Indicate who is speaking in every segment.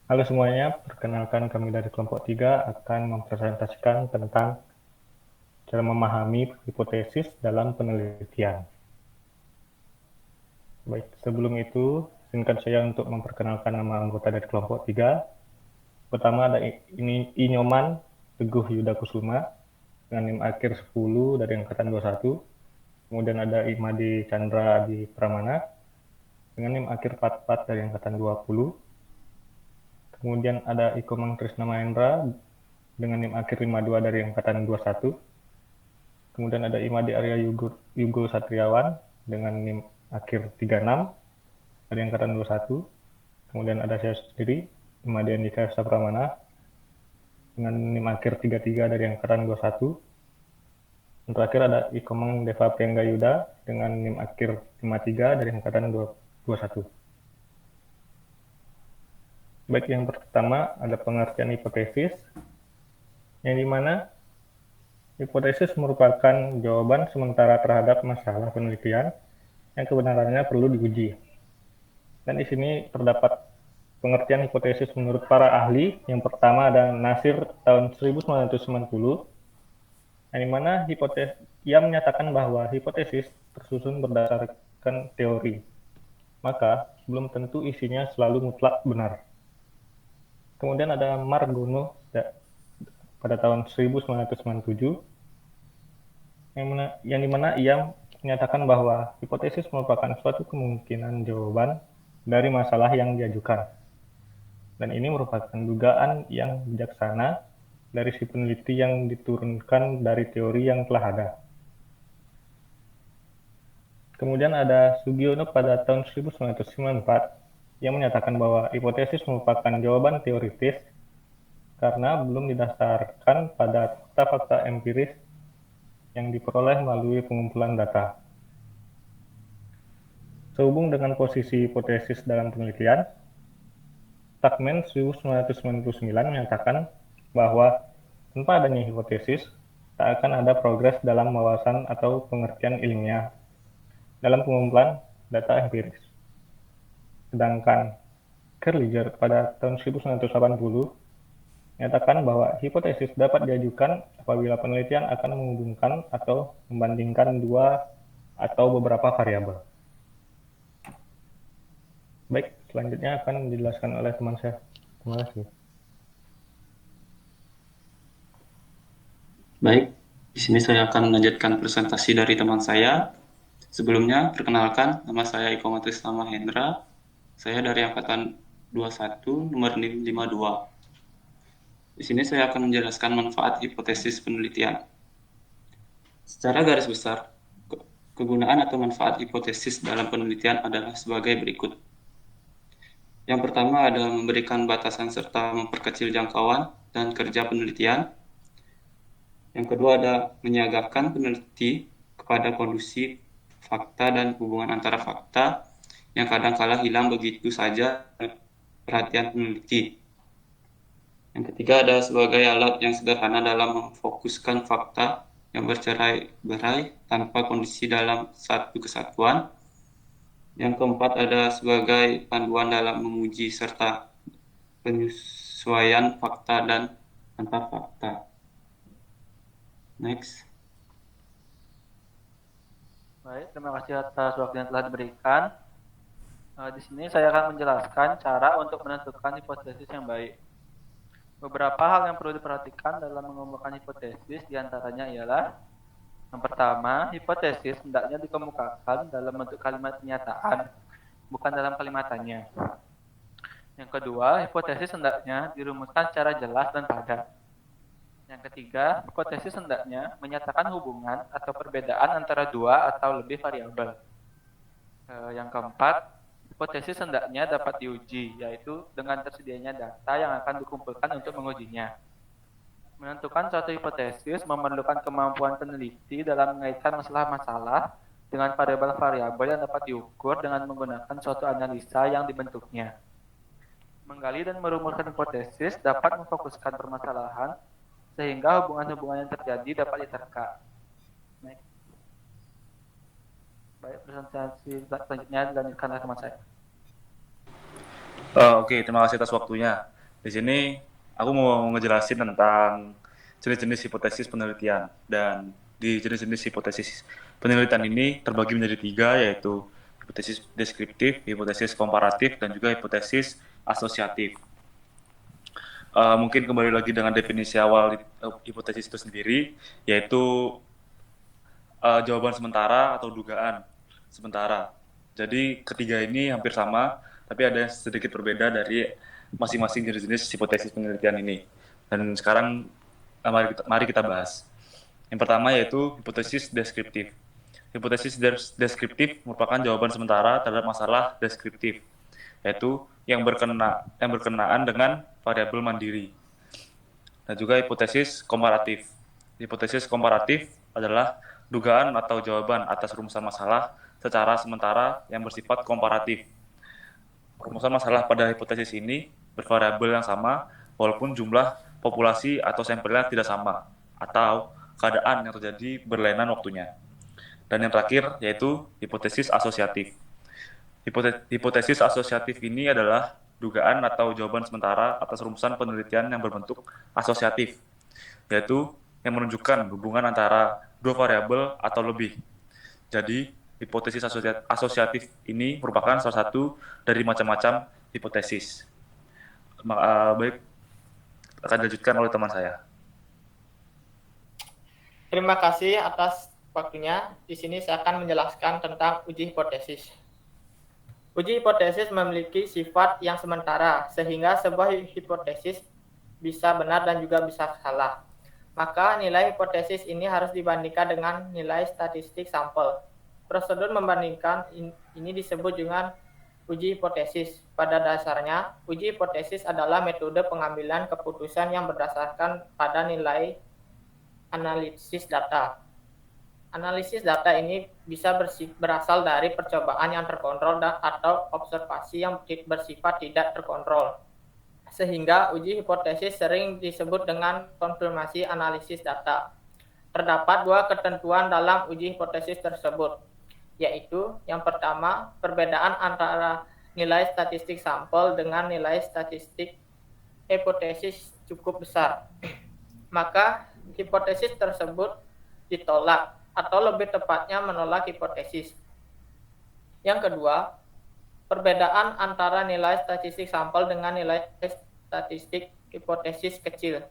Speaker 1: Halo semuanya, perkenalkan kami dari kelompok 3 akan mempresentasikan tentang cara memahami hipotesis dalam penelitian. Baik, sebelum itu, izinkan saya untuk memperkenalkan nama anggota dari kelompok 3. Pertama ada Inyoman Teguh Yuda Kusuma dengan NIM akhir 10 dari angkatan 21. Kemudian ada Imadi Chandra Adi Pramana dengan NIM akhir 44 dari angkatan 20. Kemudian ada Ikomang Trisna Mahendra dengan NIM akhir 52 dari angkatan 21. Kemudian ada Imadi Arya Yugo Satriawan dengan NIM akhir 36 dari angkatan 21. Kemudian ada saya sendiri, Imadi Andika Sapramana dengan NIM akhir 33 dari angkatan 21. Dan terakhir ada Ikomang Deva Priangga Yuda dengan NIM akhir 53 dari angkatan 21. Baik, yang pertama ada pengertian hipotesis, yang dimana hipotesis merupakan jawaban sementara terhadap masalah penelitian yang kebenarannya perlu diuji. Dan di sini terdapat pengertian hipotesis menurut para ahli. Yang pertama ada Nasir tahun 1990, yang dimana ia menyatakan bahwa hipotesis tersusun berdasarkan teori. Maka belum tentu isinya selalu mutlak benar. Kemudian ada Margono pada tahun 1997, yang dimana ia menyatakan bahwa hipotesis merupakan suatu kemungkinan jawaban dari masalah yang diajukan. Dan ini merupakan dugaan yang bijaksana dari si peneliti yang diturunkan dari teori yang telah ada. Kemudian ada Sugiono pada tahun 1994 yang menyatakan bahwa hipotesis merupakan jawaban teoritis karena belum didasarkan pada fakta-fakta empiris yang diperoleh melalui pengumpulan data. Sehubung dengan posisi hipotesis dalam penelitian, Tuckman 1999 menyatakan bahwa tanpa adanya hipotesis, tak akan ada progres dalam wawasan atau pengertian ilmiah dalam pengumpulan data empiris. Sedangkan Kerliger pada tahun 1980 menyatakan bahwa hipotesis dapat diajukan apabila penelitian akan menghubungkan atau membandingkan dua atau beberapa variabel. Baik, selanjutnya akan dijelaskan oleh teman saya. Terima kasih.
Speaker 2: Baik, di sini saya akan melanjutkan presentasi dari teman saya. Sebelumnya, perkenalkan, nama saya Iko Matrisna Hendra. Saya dari angkatan 21, nomor 52. Di sini saya akan menjelaskan manfaat hipotesis penelitian. Secara garis besar, kegunaan atau manfaat hipotesis dalam penelitian adalah sebagai berikut. Yang pertama adalah memberikan batasan serta memperkecil jangkauan dan kerja penelitian. Yang kedua ada menyiagakan peneliti kepada kondisi fakta dan hubungan antara fakta yang kadang-kala hilang begitu saja perhatian peneliti. Yang ketiga ada sebagai alat yang sederhana dalam memfokuskan fakta yang bercerai-berai tanpa kondisi dalam satu kesatuan. Yang keempat ada sebagai panduan dalam menguji serta penyesuaian fakta dan antar fakta. Next.
Speaker 3: Baik, terima kasih atas waktu yang telah diberikan. Di sini saya akan menjelaskan cara untuk menentukan hipotesis yang baik. Beberapa hal yang perlu diperhatikan dalam mengemukakan hipotesis diantaranya ialah yang pertama, hipotesis hendaknya dikemukakan dalam bentuk kalimat pernyataan, bukan dalam kalimatannya. Yang kedua, hipotesis hendaknya dirumuskan secara jelas dan padat. Yang ketiga, hipotesis hendaknya menyatakan hubungan atau perbedaan antara dua atau lebih variabel. Yang keempat, hipotesis hendaknya dapat diuji, yaitu dengan tersedianya data yang akan dikumpulkan untuk mengujinya. Menentukan suatu hipotesis memerlukan kemampuan peneliti dalam mengaitkan masalah-masalah dengan variabel-variabel yang dapat diukur dengan menggunakan suatu analisa yang dibentuknya. Menggali dan merumuskan hipotesis dapat memfokuskan permasalahan sehingga hubungan-hubungan yang terjadi dapat diterka. Baik, presentasi selanjutnya dilanjutkan oleh teman saya.
Speaker 4: Oke, terima kasih atas waktunya. Di sini aku mau ngejelasin tentang jenis-jenis hipotesis penelitian. Dan di jenis-jenis hipotesis penelitian ini terbagi menjadi tiga, yaitu hipotesis deskriptif, hipotesis komparatif, dan juga hipotesis asosiatif. Mungkin kembali lagi dengan definisi awal hipotesis itu sendiri, yaitu jawaban sementara atau dugaan sementara. Jadi ketiga ini hampir sama, tapi ada yang sedikit berbeda dari masing-masing jenis-jenis hipotesis penelitian ini. Dan sekarang mari kita bahas. Yang pertama yaitu hipotesis deskriptif. Hipotesis deskriptif merupakan jawaban sementara terhadap masalah deskriptif, yaitu yang berkenaan dengan variabel mandiri. Dan juga hipotesis komparatif. Hipotesis komparatif adalah dugaan atau jawaban atas rumusan masalah secara sementara yang bersifat komparatif. Rumusan masalah pada hipotesis ini bervariabel yang sama walaupun jumlah populasi atau sampelnya tidak sama atau keadaan yang terjadi berlainan waktunya. Dan yang terakhir yaitu hipotesis asosiatif. Hipotesis asosiatif ini adalah dugaan atau jawaban sementara atas rumusan penelitian yang berbentuk asosiatif, yaitu yang menunjukkan hubungan antara dua variabel atau lebih. Jadi, hipotesis asosiatif ini merupakan salah satu dari macam-macam hipotesis. Baik, akan dilanjutkan oleh teman saya.
Speaker 5: Terima kasih atas waktunya. Di sini saya akan menjelaskan tentang uji hipotesis. Uji hipotesis memiliki sifat yang sementara, sehingga sebuah hipotesis bisa benar dan juga bisa salah. Maka nilai hipotesis ini harus dibandingkan dengan nilai statistik sampel. Prosedur membandingkan ini disebut dengan uji hipotesis. Pada dasarnya, uji hipotesis adalah metode pengambilan keputusan yang berdasarkan pada nilai analisis data. Analisis data ini bisa berasal dari percobaan yang terkontrol atau observasi yang bersifat tidak terkontrol. Sehingga uji hipotesis sering disebut dengan konfirmasi analisis data. Terdapat dua ketentuan dalam uji hipotesis tersebut, yaitu yang pertama, perbedaan antara nilai statistik sampel dengan nilai statistik hipotesis cukup besar. Maka hipotesis tersebut ditolak atau lebih tepatnya menolak hipotesis. Yang kedua, perbedaan antara nilai statistik sampel dengan nilai statistik hipotesis kecil.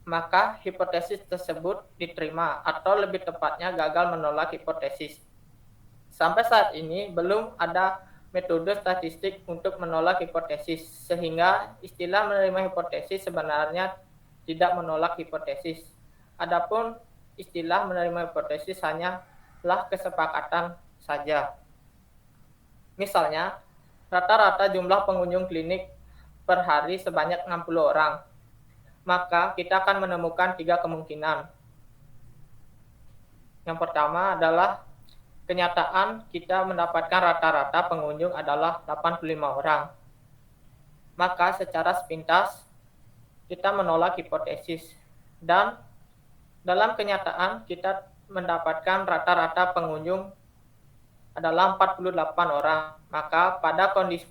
Speaker 5: Maka hipotesis tersebut diterima atau lebih tepatnya gagal menolak hipotesis. Sampai saat ini belum ada metode statistik untuk menolak hipotesis, sehingga istilah menerima hipotesis sebenarnya tidak menolak hipotesis. Adapun istilah menerima hipotesis hanyalah kesepakatan saja. Misalnya, rata-rata jumlah pengunjung klinik per hari sebanyak 60 orang. Maka kita akan menemukan 3 kemungkinan. Yang pertama adalah kenyataan kita mendapatkan rata-rata pengunjung adalah 85 orang. Maka secara sepintas kita menolak hipotesis. Dan dalam kenyataan kita mendapatkan rata-rata pengunjung adalah 48 orang. Maka pada kondisi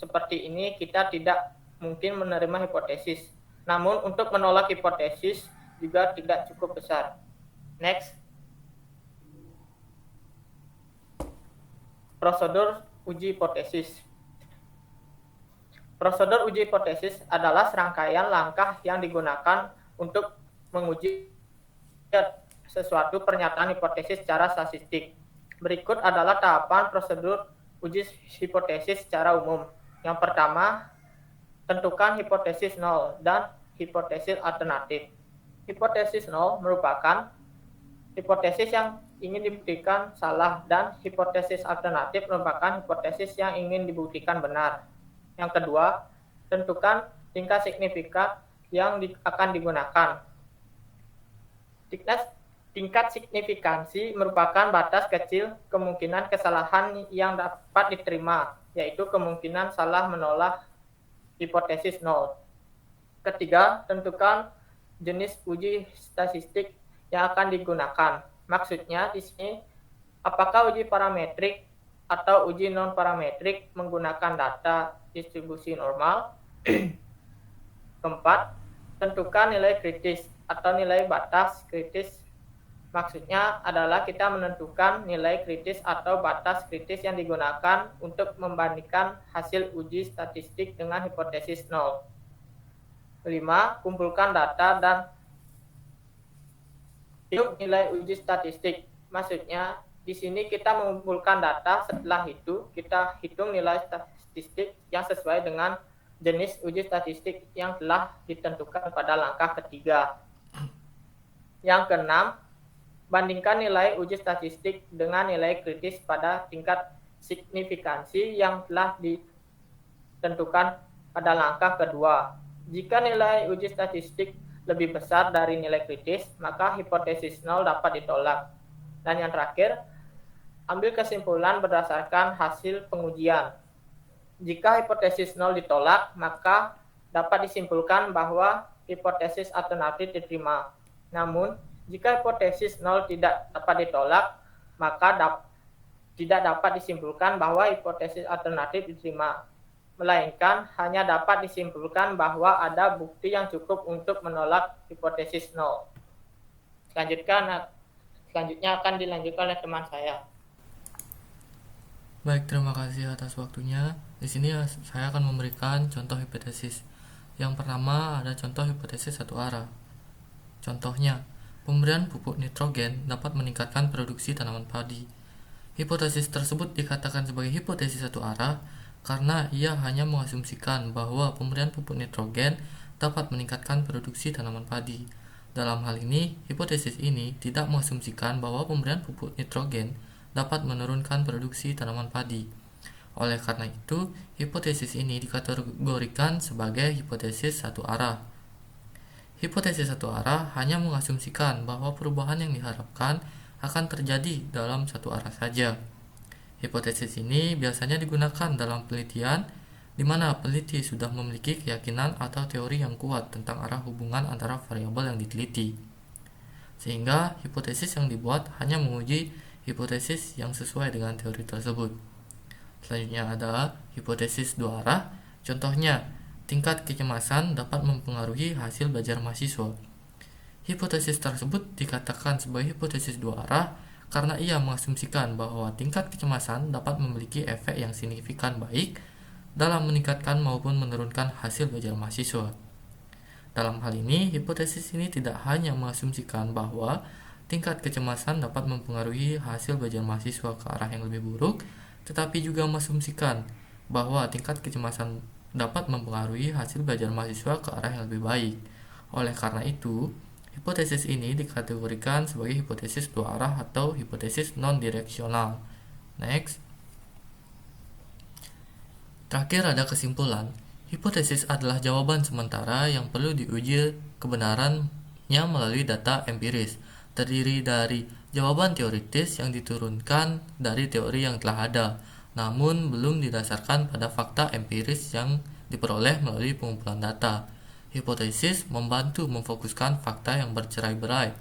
Speaker 5: seperti ini kita tidak mungkin menerima hipotesis. Namun untuk menolak hipotesis juga tidak cukup besar. Next. Prosedur uji hipotesis. Prosedur uji hipotesis adalah serangkaian langkah yang digunakan untuk menguji sesuatu pernyataan hipotesis secara statistik. Berikut adalah tahapan prosedur uji hipotesis secara umum. Yang pertama, tentukan hipotesis 0 dan hipotesis alternatif. Hipotesis 0 merupakan hipotesis yang ingin dibuktikan salah dan hipotesis alternatif merupakan hipotesis yang ingin dibuktikan benar. Yang kedua, tentukan tingkat signifikan yang akan digunakan. Tingkat signifikansi merupakan batas kecil kemungkinan kesalahan yang dapat diterima, yaitu kemungkinan salah menolak hipotesis 0. Ketiga, tentukan jenis uji statistik yang akan digunakan. Maksudnya di sini, apakah uji parametrik atau uji non-parametrik menggunakan data distribusi normal Keempat, tentukan nilai kritis atau nilai batas kritis. Maksudnya adalah kita menentukan nilai kritis atau batas kritis yang digunakan untuk membandingkan hasil uji statistik dengan hipotesis nol. 5. Kumpulkan data dan hitung nilai uji statistik. Maksudnya di sini kita mengumpulkan data, setelah itu kita hitung nilai statistik yang sesuai dengan jenis uji statistik yang telah ditentukan pada langkah ketiga. Yang keenam, bandingkan nilai uji statistik dengan nilai kritis pada tingkat signifikansi yang telah ditentukan pada langkah kedua. Jika nilai uji statistik lebih besar dari nilai kritis, maka hipotesis nol dapat ditolak. Dan yang terakhir, ambil kesimpulan berdasarkan hasil pengujian. Jika hipotesis nol ditolak, maka dapat disimpulkan bahwa hipotesis alternatif diterima. Namun, jika hipotesis nol tidak dapat ditolak, maka tidak dapat disimpulkan bahwa hipotesis alternatif diterima, melainkan hanya dapat disimpulkan bahwa ada bukti yang cukup untuk menolak hipotesis nol. Selanjutnya akan dilanjutkan oleh teman saya.
Speaker 6: Baik, terima kasih atas waktunya. Di sini saya akan memberikan contoh hipotesis. Yang pertama ada contoh hipotesis satu arah. Contohnya, pemberian pupuk nitrogen dapat meningkatkan produksi tanaman padi. Hipotesis tersebut dikatakan sebagai hipotesis satu arah karena ia hanya mengasumsikan bahwa pemberian pupuk nitrogen dapat meningkatkan produksi tanaman padi. Dalam hal ini, hipotesis ini tidak mengasumsikan bahwa pemberian pupuk nitrogen dapat menurunkan produksi tanaman padi. Oleh karena itu, hipotesis ini dikategorikan sebagai hipotesis satu arah. Hipotesis satu arah hanya mengasumsikan bahwa perubahan yang diharapkan akan terjadi dalam satu arah saja. Hipotesis ini biasanya digunakan dalam penelitian di mana peneliti sudah memiliki keyakinan atau teori yang kuat tentang arah hubungan antara variabel yang diteliti. Sehingga hipotesis yang dibuat hanya menguji hipotesis yang sesuai dengan teori tersebut. Selanjutnya ada hipotesis dua arah. Contohnya, tingkat kecemasan dapat mempengaruhi hasil belajar mahasiswa. Hipotesis tersebut dikatakan sebagai hipotesis dua arah karena ia mengasumsikan bahwa tingkat kecemasan dapat memiliki efek yang signifikan baik dalam meningkatkan maupun menurunkan hasil belajar mahasiswa. Dalam hal ini, hipotesis ini tidak hanya mengasumsikan bahwa tingkat kecemasan dapat mempengaruhi hasil belajar mahasiswa ke arah yang lebih buruk, tetapi juga mengasumsikan bahwa tingkat kecemasan dapat mempengaruhi hasil belajar mahasiswa ke arah yang lebih baik. Oleh karena itu, hipotesis ini dikategorikan sebagai hipotesis dua arah atau hipotesis non-direksional. Next. Terakhir ada kesimpulan. Hipotesis adalah jawaban sementara yang perlu diuji kebenarannya melalui data empiris, terdiri dari jawaban teoritis yang diturunkan dari teori yang telah ada, namun belum didasarkan pada fakta empiris yang diperoleh melalui pengumpulan data. Hipotesis membantu memfokuskan fakta yang bercerai-berai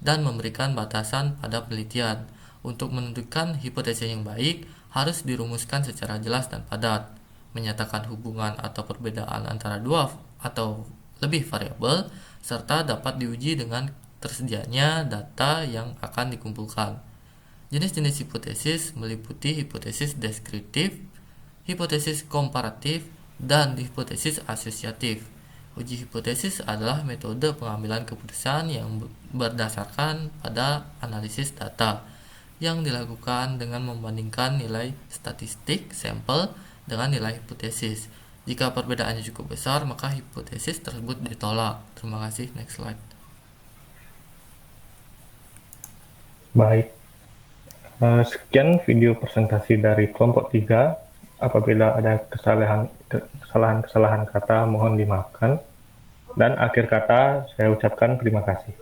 Speaker 6: dan memberikan batasan pada penelitian. Untuk menentukan hipotesis yang baik, harus dirumuskan secara jelas dan padat, menyatakan hubungan atau perbedaan antara dua atau lebih variabel, serta dapat diuji dengan tersedianya data yang akan dikumpulkan. Jenis-jenis hipotesis meliputi hipotesis deskriptif, hipotesis komparatif, dan hipotesis asosiatif. Uji hipotesis adalah metode pengambilan keputusan yang berdasarkan pada analisis data yang dilakukan dengan membandingkan nilai statistik sampel dengan nilai hipotesis. Jika perbedaannya cukup besar, maka hipotesis tersebut ditolak. Terima kasih. Next slide.
Speaker 1: Baik, sekian video presentasi dari kelompok 3. Apabila ada kesalahan kata mohon dimaafkan. Dan akhir kata saya ucapkan terima kasih.